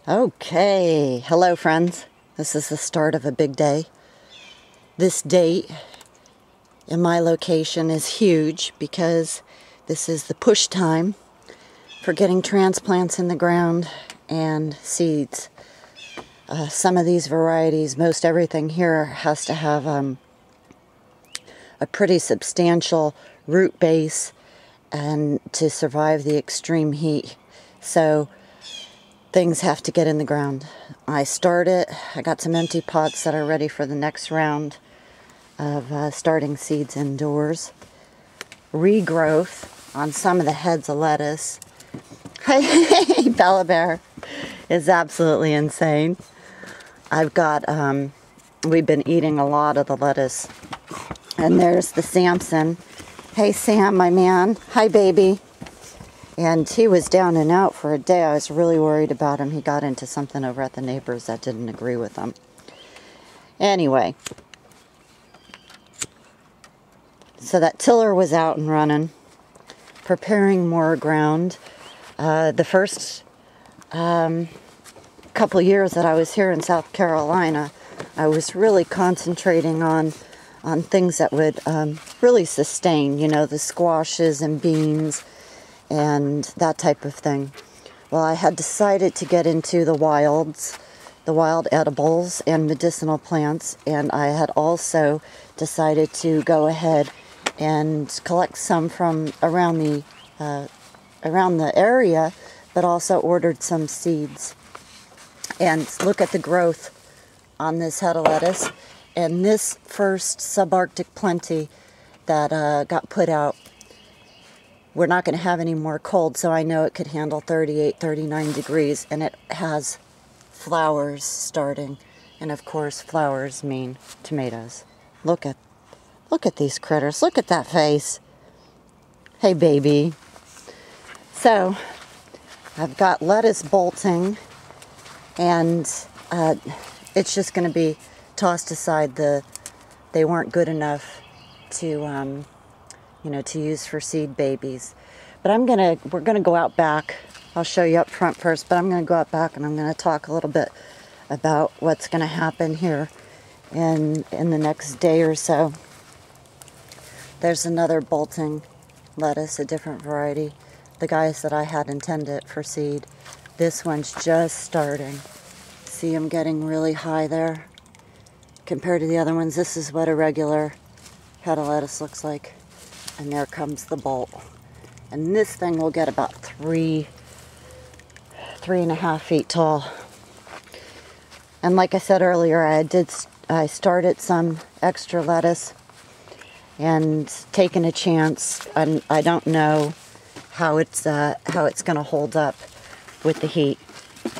Okay, hello friends. This is the start of a big day. This date in my location is huge because this is the push time for getting transplants in the ground and seeds. Some of these varieties, most everything here has to have a pretty substantial root base and to survive the extreme heat. So things have to get in the ground. I got some empty pots that are ready for the next round of starting seeds indoors. Regrowth on some of the heads of lettuce. Hey, Bella Bear is absolutely insane. We've been eating a lot of the lettuce. And there's the Samson. Hey Sam, my man. Hi baby. And he was down and out for a day. I was really worried about him. He got into something over at the neighbors that didn't agree with him. Anyway, so that tiller was out and running, preparing more ground. The first couple years that I was here in South Carolina, I was really concentrating on things that would really sustain, the squashes and beans and that type of thing. Well, I had decided to get into the wild edibles and medicinal plants, and I had also decided to go ahead and collect some from around the area, but also ordered some seeds. And look at the growth on this head of lettuce. And this first subarctic plenty that got put out, we're not going to have any more cold, so I know it could handle 38, 39 degrees, and it has flowers starting. And of course, flowers mean tomatoes. Look at these critters. Look at that face. Hey, baby. So, I've got lettuce bolting, and it's just going to be tossed aside. They weren't good enough to to use for seed babies. But we're gonna go out back. I'll show you up front first, but I'm gonna go out back and I'm gonna talk a little bit about what's gonna happen here in the next day or so. There's another bolting lettuce, a different variety. The guys that I had intended for seed. This one's just starting. See them getting really high there compared to the other ones. This is what a regular head of lettuce looks like. And there comes the bolt. And this thing will get about 3.5 feet tall. And like I said earlier, I started some extra lettuce and taken a chance. I don't know how it's going to hold up with the heat.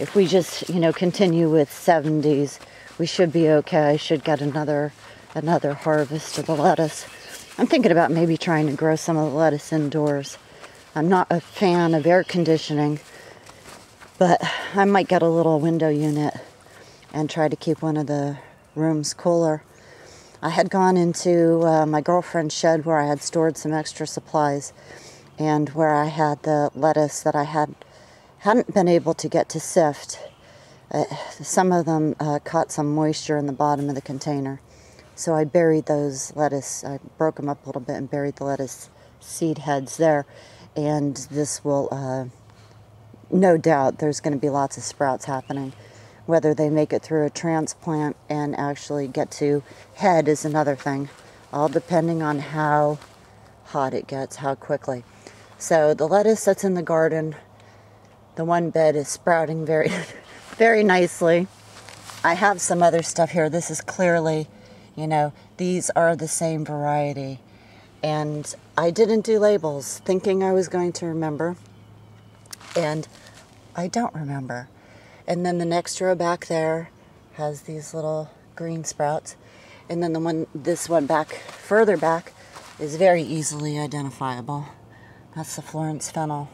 If we just continue with 70s, we should be okay. I should get another harvest of the lettuce. I'm thinking about maybe trying to grow some of the lettuce indoors. I'm not a fan of air conditioning, but I might get a little window unit and try to keep one of the rooms cooler. I had gone into my girlfriend's shed where I had stored some extra supplies and where I had the lettuce that I hadn't been able to get to sift. Some of them caught some moisture in the bottom of the container. So I buried those lettuce, I broke them up a little bit and buried the lettuce seed heads there. And this will, no doubt, there's going to be lots of sprouts happening. Whether they make it through a transplant and actually get to head is another thing. All depending on how hot it gets, how quickly. So the lettuce that's in the garden, the one bed is sprouting very, very nicely. I have some other stuff here. This is clearly, these are the same variety. And I didn't do labels, thinking I was going to remember. And I don't remember. And then the next row back there has these little green sprouts. And then this one further back, is very easily identifiable. That's the Florence fennel.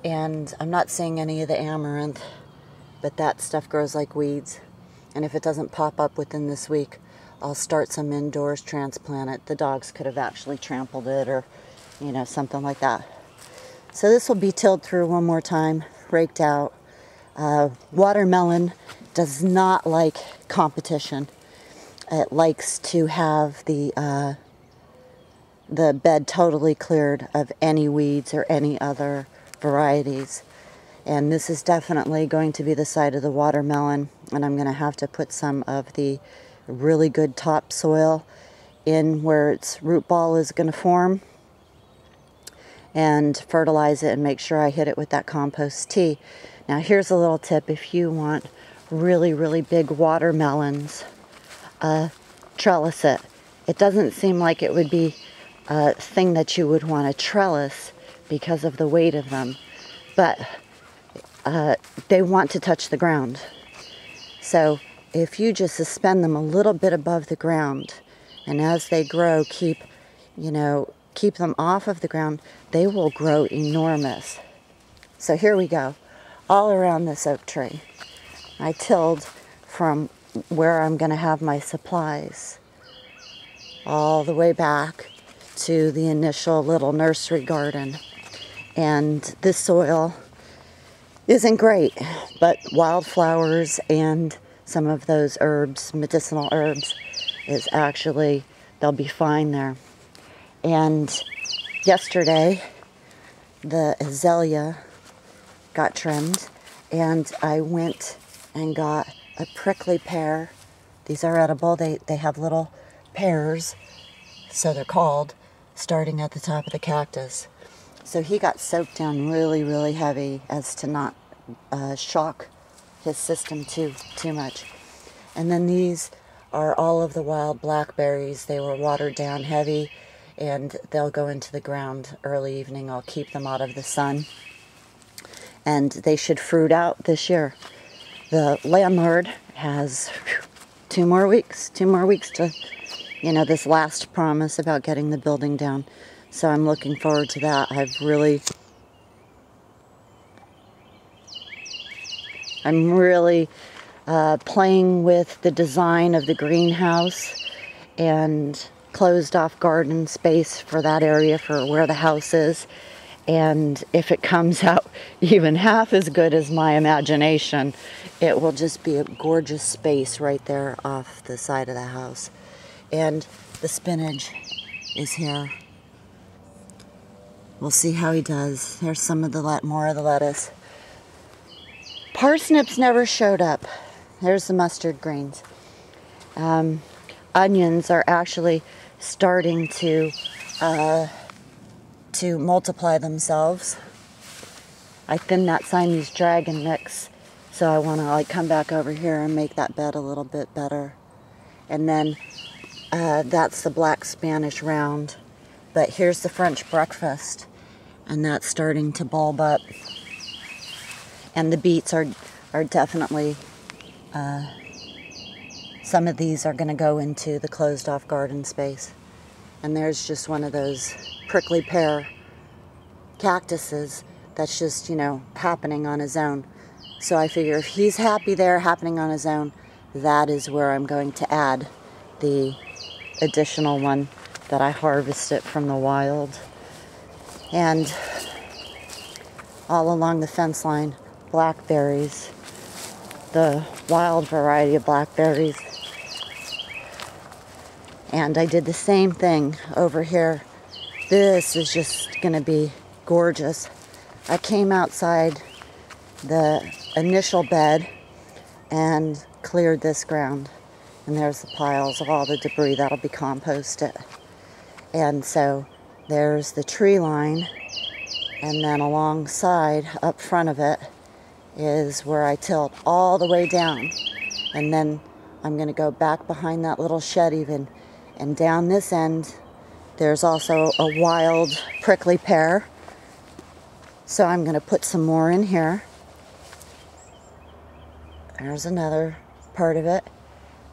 And I'm not seeing any of the amaranth, but that stuff grows like weeds. And if it doesn't pop up within this week, I'll start some indoors, transplant it. The dogs could have actually trampled it or, something like that. So this will be tilled through one more time, raked out. Watermelon does not like competition. It likes to have the bed totally cleared of any weeds or any other varieties. And this is definitely going to be the site of the watermelon, and I'm going to have to put some of the really good topsoil in where its root ball is going to form and fertilize it and make sure I hit it with that compost tea. Now here's a little tip: if you want really, really big watermelons, trellis it. It doesn't seem like it would be a thing that you would want to trellis because of the weight of them, but they want to touch the ground. So if you just suspend them a little bit above the ground, and as they grow, keep them off of the ground, they will grow enormous. So here we go, all around this oak tree. I tilled from where I'm going to have my supplies all the way back to the initial little nursery garden. And this soil isn't great, but wildflowers and some of those herbs, medicinal herbs, is actually, they'll be fine there. And yesterday, the azalea got trimmed, and I went and got a prickly pear. These are edible. They have little pears, so they're called, starting at the top of the cactus. So he got soaked down really, really heavy as to not shock his system too much. And then these are all of the wild blackberries. They were watered down heavy, and they'll go into the ground early evening. I'll keep them out of the sun, and they should fruit out this year. The landlord has 2 more weeks to, this last promise about getting the building down. So I'm looking forward to that. I'm really playing with the design of the greenhouse and closed off garden space for that area for where the house is. And if it comes out even half as good as my imagination, it will just be a gorgeous space right there off the side of the house. And the spinach is here. We'll see how he does. There's some of the more of the lettuce. Parsnips never showed up. There's the mustard greens. Onions are actually starting to multiply themselves. I thinned that Siamese dragon mix, so I want to come back over here and make that bed a little bit better. And then that's the black Spanish round. But here's the French breakfast, and that's starting to bulb up. And the beets are definitely, some of these are going to go into the closed off garden space. And there's just one of those prickly pear cactuses that's just, happening on his own. So I figure if he's happy there, happening on his own, that is where I'm going to add the additional one that I harvested from the wild. And all along the fence line, blackberries, the wild variety of blackberries. And I did the same thing over here. This is just gonna be gorgeous. I came outside the initial bed and cleared this ground. And there's the piles of all the debris that'll be composted. And so there's the tree line, and then alongside, up front of it, is where I tilled all the way down. And then I'm going to go back behind that little shed even, and down this end, there's also a wild prickly pear. So I'm going to put some more in here. There's another part of it.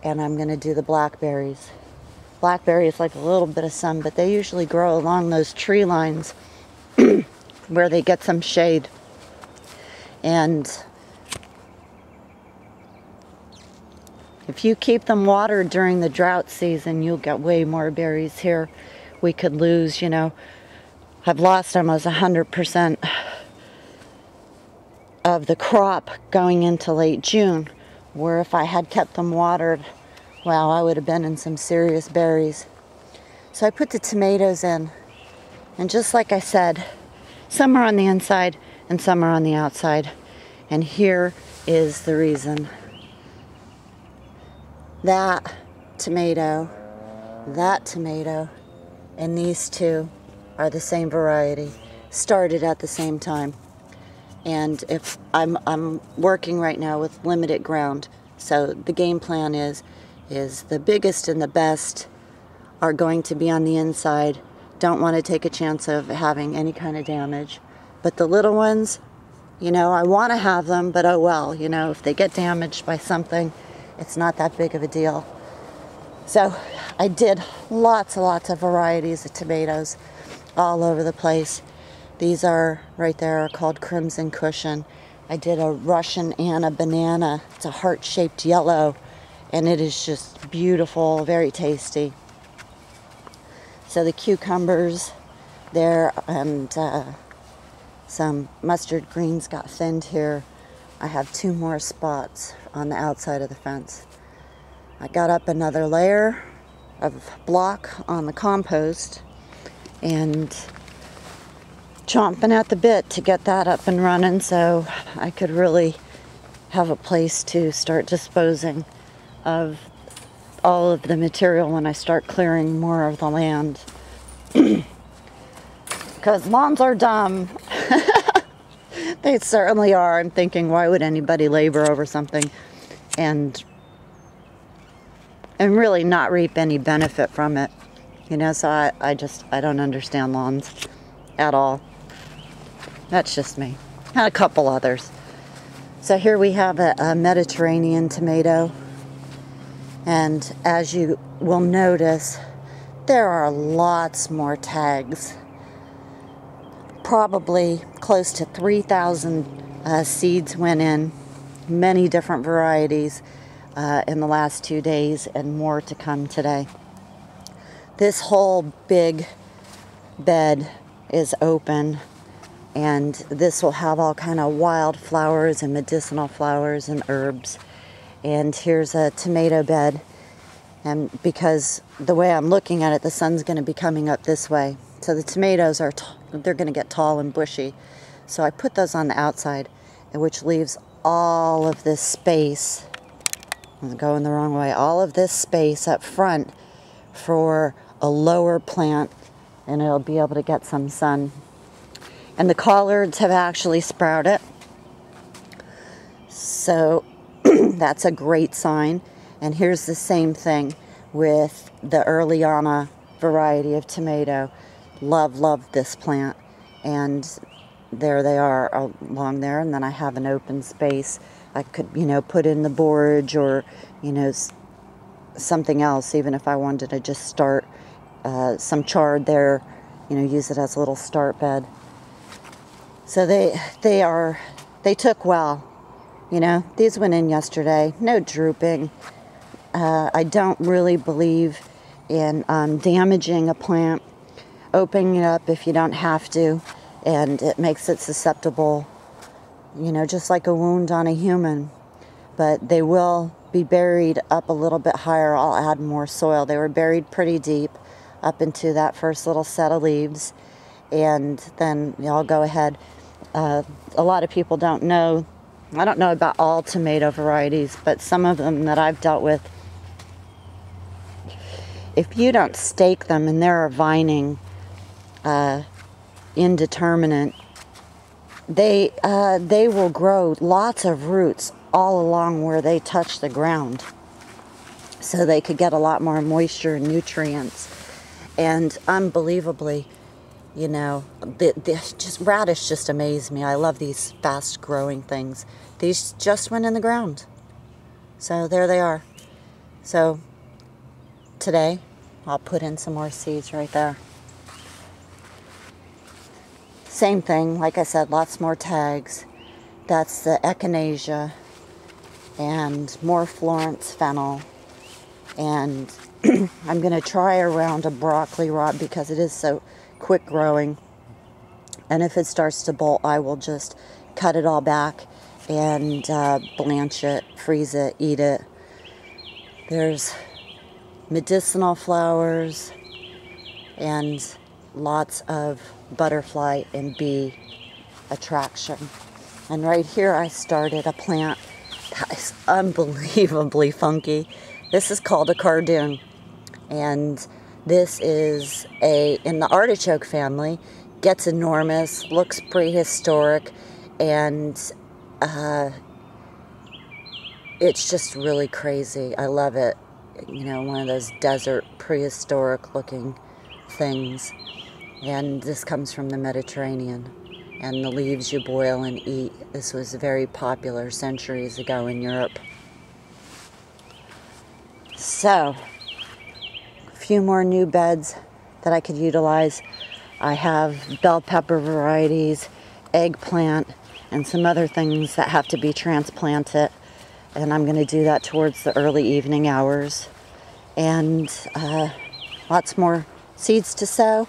And I'm going to do the blackberries. Blackberries like a little bit of sun, but they usually grow along those tree lines where they get some shade. And if you keep them watered during the drought season, you'll get way more berries here. We could lose, I've lost almost 100% of the crop going into late June, where if I had kept them watered, wow, I would have been in some serious berries. So I put the tomatoes in, and just like I said, some are on the inside and some are on the outside. And here is the reason. That tomato, and these two are the same variety, started at the same time. And if I'm working right now with limited ground, so the game plan is the biggest and the best are going to be on the inside. Don't want to take a chance of having any kind of damage. But the little ones, you know, I want to have them, but oh well, you know, if they get damaged by something, it's not that big of a deal. So I did lots and lots of varieties of tomatoes all over the place. These are right there are called Crimson Cushion. I did a Russian Anna banana. It's a heart-shaped yellow, and it is just beautiful, very tasty. So the cucumbers there, and some mustard greens got thinned here. I have 2 more spots on the outside of the fence. I got up another layer of block on the compost and chomping at the bit to get that up and running so I could really have a place to start disposing of all of the material when I start clearing more of the land. Because lawns are dumb. They certainly are. I'm thinking, why would anybody labor over something and really not reap any benefit from it? You know, so I don't understand lawns at all. That's just me. And a couple others. So here we have a Mediterranean tomato. And as you will notice, there are lots more tags. Probably close to 3,000 seeds went in, many different varieties in the last 2 days, and more to come today. This whole big bed is open, and this will have all kind of wild flowers and medicinal flowers and herbs. And here's a tomato bed, and because the way I'm looking at it, the sun's going to be coming up this way, so the tomatoes are they're going to get tall and bushy. So I put those on the outside, which leaves all of this space. I'm going the wrong way. All of this space up front for a lower plant, and it'll be able to get some sun. And the collards have actually sprouted, so that's a great sign. And here's the same thing with the Earliana variety of tomato. Love this plant. And there they are along there. And then I have an open space. I could, you know, put in the borage or, you know, something else, even if I wanted to just start some chard there, you know, use it as a little start bed. So they took well. You know, these went in yesterday. No drooping. I don't really believe in damaging a plant, opening it up if you don't have to, and it makes it susceptible, you know, just like a wound on a human. But they will be buried up a little bit higher. I'll add more soil. They were buried pretty deep up into that first little set of leaves, and then I'll go ahead. A lot of people don't know. I don't know about all tomato varieties, but some of them that I've dealt with, if you don't stake them and they're vining indeterminate, they will grow lots of roots all along where they touch the ground, so they could get a lot more moisture and nutrients. And unbelievably, you know, radish just amaze me. I love these fast growing things. These just went in the ground. So there they are. So today I'll put in some more seeds right there. Same thing, like I said, lots more tags. That's the echinacea and more Florence fennel. And I'm going to try around a broccoli rod because it is so quick growing. And if it starts to bolt, I will just cut it all back and blanch it, freeze it, eat it. There's medicinal flowers and lots of butterfly and bee attraction. And right here I started a plant that is unbelievably funky. This is called a cardoon, and this is in the artichoke family, gets enormous, looks prehistoric, and it's just really crazy. I love it. You know, one of those desert prehistoric looking things. And this comes from the Mediterranean. And the leaves you boil and eat. This was very popular centuries ago in Europe. So, a few more new beds that I could utilize. I have bell pepper varieties, eggplant, and some other things that have to be transplanted. And I'm going to do that towards the early evening hours. And lots more seeds to sow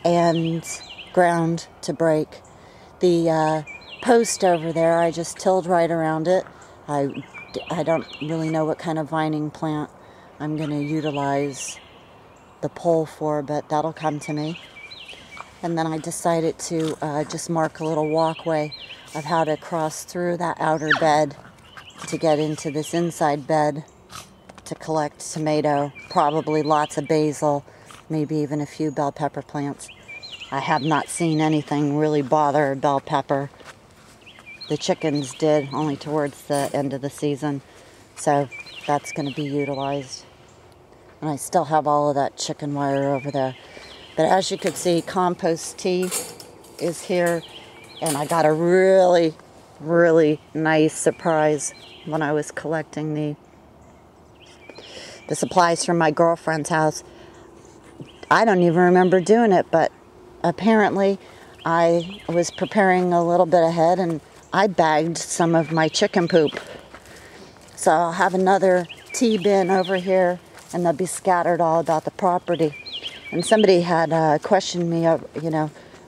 and ground to break. The post over there, I just tilled right around it. I don't really know what kind of vining plant I'm going to utilize the pole for, but that'll come to me. And then I decided to just mark a little walkway of how to cross through that outer bed to get into this inside bed to collect tomato, probably lots of basil, maybe even a few bell pepper plants. I have not seen anything really bother bell pepper. The chickens did, only towards the end of the season. So that's going to be utilized. And I still have all of that chicken wire over there. But as you could see, compost tea is here. And I got a really, really nice surprise when I was collecting the supplies from my girlfriend's house. I don't even remember doing it, but apparently I was preparing a little bit ahead and I bagged some of my chicken poop. So I'll have another tea bin over here and they'll be scattered all about the property. And somebody had questioned me,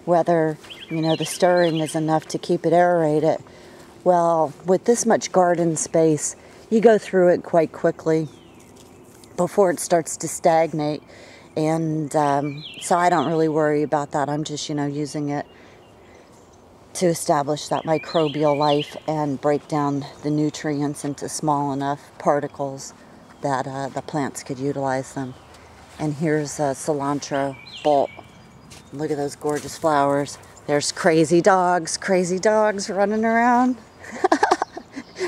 whether, the stirring is enough to keep it aerated. Well, with this much garden space, you go through it quite quickly before it starts to stagnate. And so I don't really worry about that. I'm just, using it to establish that microbial life and break down the nutrients into small enough particles that the plants could utilize them. And here's cilantro bulb. Look at those gorgeous flowers. There's crazy dogs running around.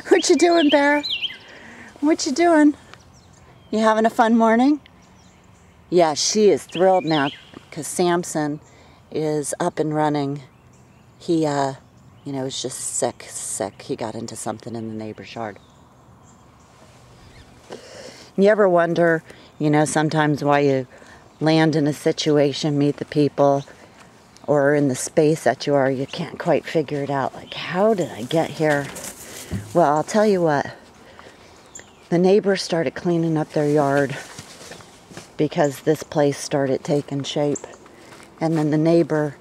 What you doing, Bear? What you doing? You having a fun morning? Yeah, she is thrilled now because Samson is up and running. He, was just sick. He got into something in the neighbor's yard. You ever wonder, sometimes why you land in a situation, meet the people, or in the space that you are, you can't quite figure it out. Like, how did I get here? Well, I'll tell you what. The neighbors started cleaning up their yard because this place started taking shape. And then the neighbor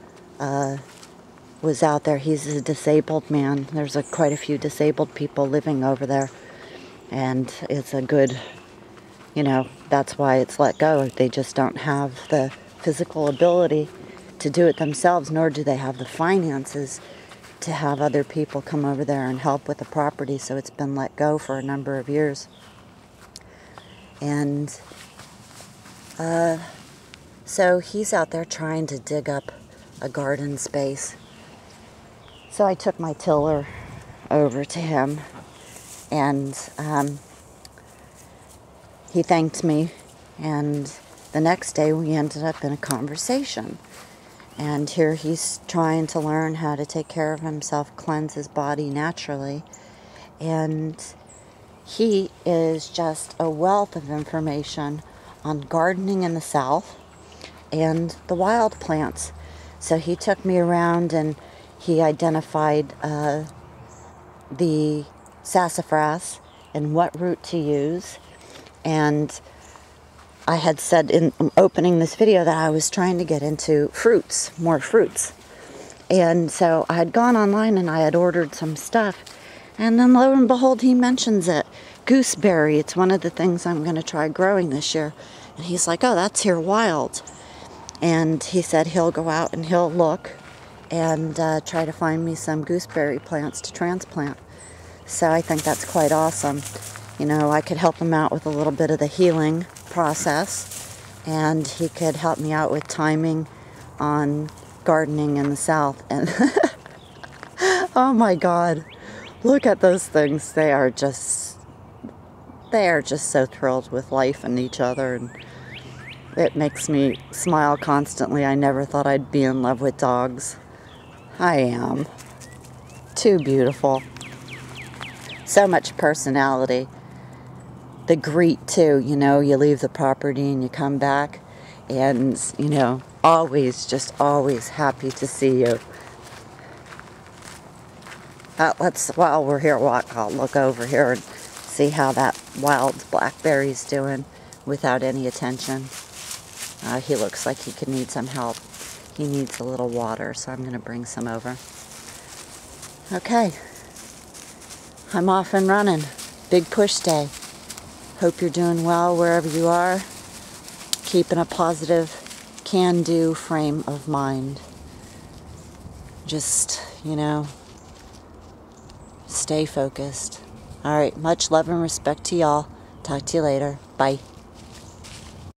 was out there. He's a disabled man. There's quite a few disabled people living over there. And it's a good, that's why it's let go. They just don't have the physical ability to do it themselves, nor do they have the finances to have other people come over there and help with the property. So it's been let go for a number of years. And so he's out there trying to dig up a garden space. So I took my tiller over to him, and he thanked me, and the next day we ended up in a conversation. And here he's trying to learn how to take care of himself, cleanse his body naturally. And he is just a wealth of information on gardening in the South and the wild plants. So he took me around and he identified the sassafras and what root to use. And I had said in opening this video that I was trying to get into fruits, more fruits. And so I had gone online and I had ordered some stuff. And then lo and behold, he mentions it. Gooseberry, it's one of the things I'm going to try growing this year. And he's like, oh, that's here wild. And he said he'll go out and he'll look and try to find me some gooseberry plants to transplant. So I think that's quite awesome. You know, I could help him out with a little bit of the healing process, and he could help me out with timing on gardening in the South. And oh my God, look at those things. They are just so thrilled with life and each other, and it makes me smile constantly. I never thought I'd be in love with dogs. I am. Too beautiful. So much personality. The greet too, you know, you leave the property and you come back and, you know, always, just always happy to see you. While we're here, I'll look over here and see how that wild blackberry's doing without any attention. He looks like he could need some help. He needs a little water, so I'm going to bring some over. Okay. I'm off and running. Big push day. Hope you're doing well wherever you are. Keeping a positive, can-do frame of mind. Just, you know, stay focused. All right, much love and respect to y'all. Talk to you later. Bye.